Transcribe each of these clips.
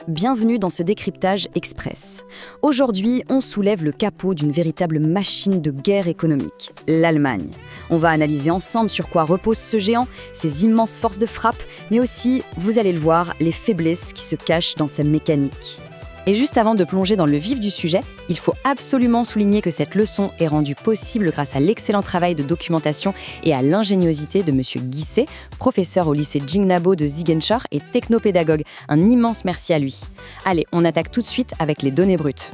Bienvenue dans ce décryptage express. Aujourd'hui, on soulève le capot d'une véritable machine de guerre économique, l'Allemagne. On va analyser ensemble sur quoi repose ce géant, ses immenses forces de frappe, mais aussi, vous allez le voir, les faiblesses qui se cachent dans sa mécanique. Et juste avant de plonger dans le vif du sujet, il faut absolument souligner que cette leçon est rendue possible grâce à l'excellent travail de documentation et à l'ingéniosité de M. Guisset, professeur au lycée Djignabo de Ziguinchor et technopédagogue. Un immense merci à lui. Allez, on attaque tout de suite avec les données brutes.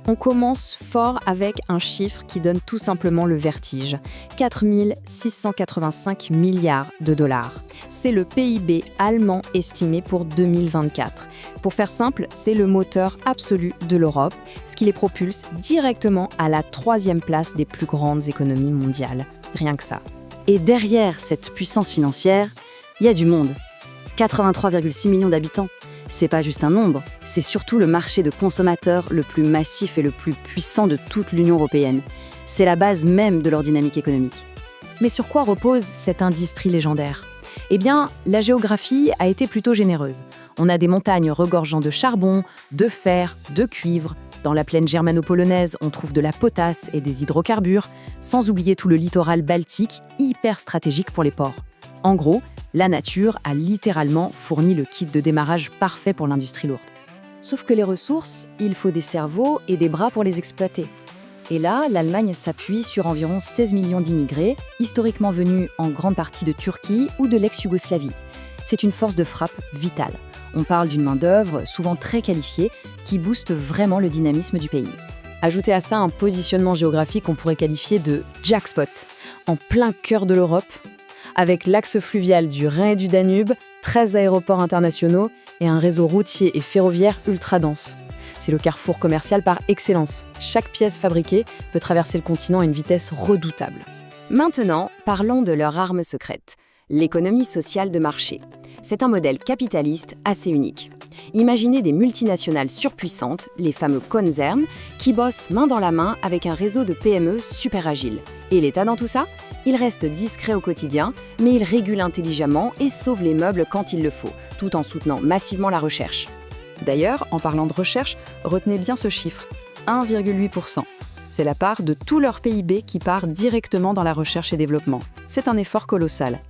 On commence fort avec un chiffre qui donne tout simplement le vertige. 4 685 milliards de dollars. C'est le PIB allemand estimé pour 2024. Pour faire simple, c'est le moteur absolu de l'Europe, ce qui les propulse directement à la 3e place des plus grandes économies mondiales. Rien que ça. Et derrière cette puissance financière, il y a du monde. 83,6 millions d'habitants. C'est pas juste un nombre, c'est surtout le marché de consommateurs le plus massif et le plus puissant de toute l'Union européenne. C'est la base même de leur dynamique économique. Mais sur quoi repose cette industrie légendaire ? Eh bien, la géographie a été plutôt généreuse. On a des montagnes regorgeant de charbon, de fer, de cuivre. Dans la plaine germano-polonaise, on trouve de la potasse et des hydrocarbures, sans oublier tout le littoral baltique, hyper stratégique pour les ports. En gros, la nature a littéralement fourni le kit de démarrage parfait pour l'industrie lourde. Sauf que les ressources, il faut des cerveaux et des bras pour les exploiter. Et là, l'Allemagne s'appuie sur environ 16 millions d'immigrés, historiquement venus en grande partie de Turquie ou de l'ex-Yougoslavie. C'est une force de frappe vitale. On parle d'une main-d'œuvre souvent très qualifiée qui booste vraiment le dynamisme du pays. Ajoutez à ça un positionnement géographique qu'on pourrait qualifier de jackpot, en plein cœur de l'Europe, avec l'axe fluvial du Rhin et du Danube, 13 aéroports internationaux et un réseau routier et ferroviaire ultra dense. C'est le carrefour commercial par excellence. Chaque pièce fabriquée peut traverser le continent à une vitesse redoutable. Maintenant, parlons de leur arme secrète, l'économie sociale de marché. C'est un modèle capitaliste assez unique. Imaginez des multinationales surpuissantes, les fameux Konzerns, qui bossent main dans la main avec un réseau de PME super agile. Et l'État dans tout ça ? Il reste discret au quotidien, mais il régule intelligemment et sauve les meubles quand il le faut, tout en soutenant massivement la recherche. D'ailleurs, en parlant de recherche, retenez bien ce chiffre, 1,8%. C'est la part de tout leur PIB qui part directement dans la recherche et développement. C'est un effort colossal.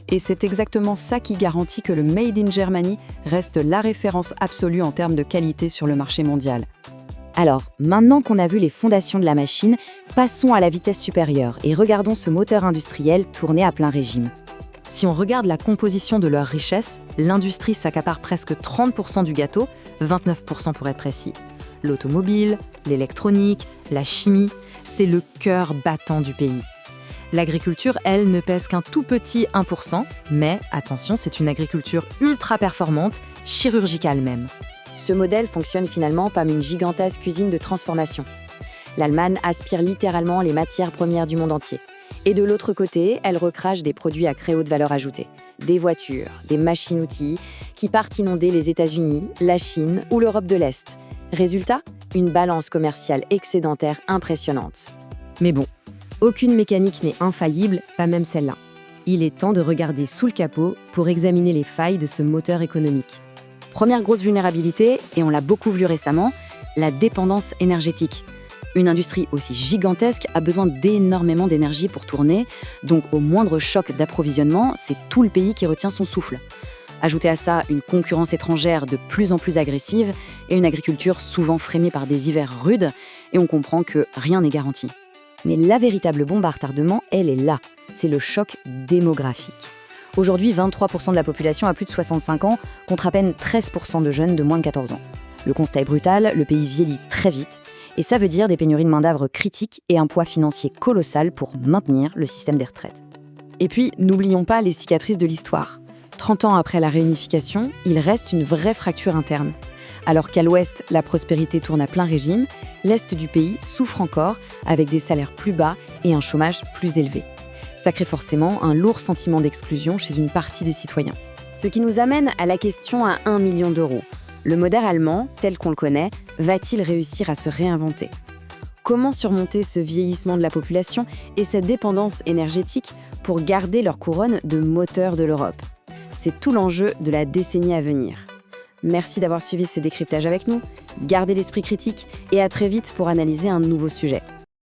Et c'est exactement ça qui garantit que le Made in Germany reste la référence absolue en termes de qualité sur le marché mondial. Alors, maintenant qu'on a vu les fondations de la machine, passons à la vitesse supérieure et regardons ce moteur industriel tourner à plein régime. Si on regarde la composition de leurs richesses, l'industrie s'accapare presque 30% du gâteau, 29% pour être précis. L'automobile, l'électronique, la chimie, c'est le cœur battant du pays. L'agriculture, elle, ne pèse qu'un tout petit 1%, mais attention, c'est une agriculture ultra performante, chirurgicale même. Ce modèle fonctionne finalement comme une gigantesque usine de transformation. L'Allemagne aspire littéralement les matières premières du monde entier. Et de l'autre côté, elle recrache des produits à très haute valeur ajoutée. Des voitures, des machines-outils qui partent inonder les États-Unis, la Chine ou l'Europe de l'Est. Résultat, une balance commerciale excédentaire impressionnante. Mais bon, aucune mécanique n'est infaillible, pas même celle-là. Il est temps de regarder sous le capot pour examiner les failles de ce moteur économique. Première grosse vulnérabilité, et on l'a beaucoup vu récemment, la dépendance énergétique. Une industrie aussi gigantesque a besoin d'énormément d'énergie pour tourner, donc au moindre choc d'approvisionnement, c'est tout le pays qui retient son souffle. Ajoutez à ça une concurrence étrangère de plus en plus agressive et une agriculture souvent frémée par des hivers rudes, et on comprend que rien n'est garanti. Mais la véritable bombe à retardement, elle est là, c'est le choc démographique. Aujourd'hui, 23% de la population a plus de 65 ans, contre à peine 13% de jeunes de moins de 14 ans. Le constat est brutal, le pays vieillit très vite, et ça veut dire des pénuries de main-d'œuvre critiques et un poids financier colossal pour maintenir le système des retraites. Et puis, n'oublions pas les cicatrices de l'histoire. 30 ans après la réunification, il reste une vraie fracture interne. Alors qu'à l'ouest, la prospérité tourne à plein régime, l'est du pays souffre encore avec des salaires plus bas et un chômage plus élevé. Ça crée forcément un lourd sentiment d'exclusion chez une partie des citoyens. Ce qui nous amène à la question à 1 million d'euros. Le modèle allemand, tel qu'on le connaît, va-t-il réussir à se réinventer ? Comment surmonter ce vieillissement de la population et cette dépendance énergétique pour garder leur couronne de moteur de l'Europe ? C'est tout l'enjeu de la décennie à venir. Merci d'avoir suivi ces décryptages avec nous. Gardez l'esprit critique et à très vite pour analyser un nouveau sujet.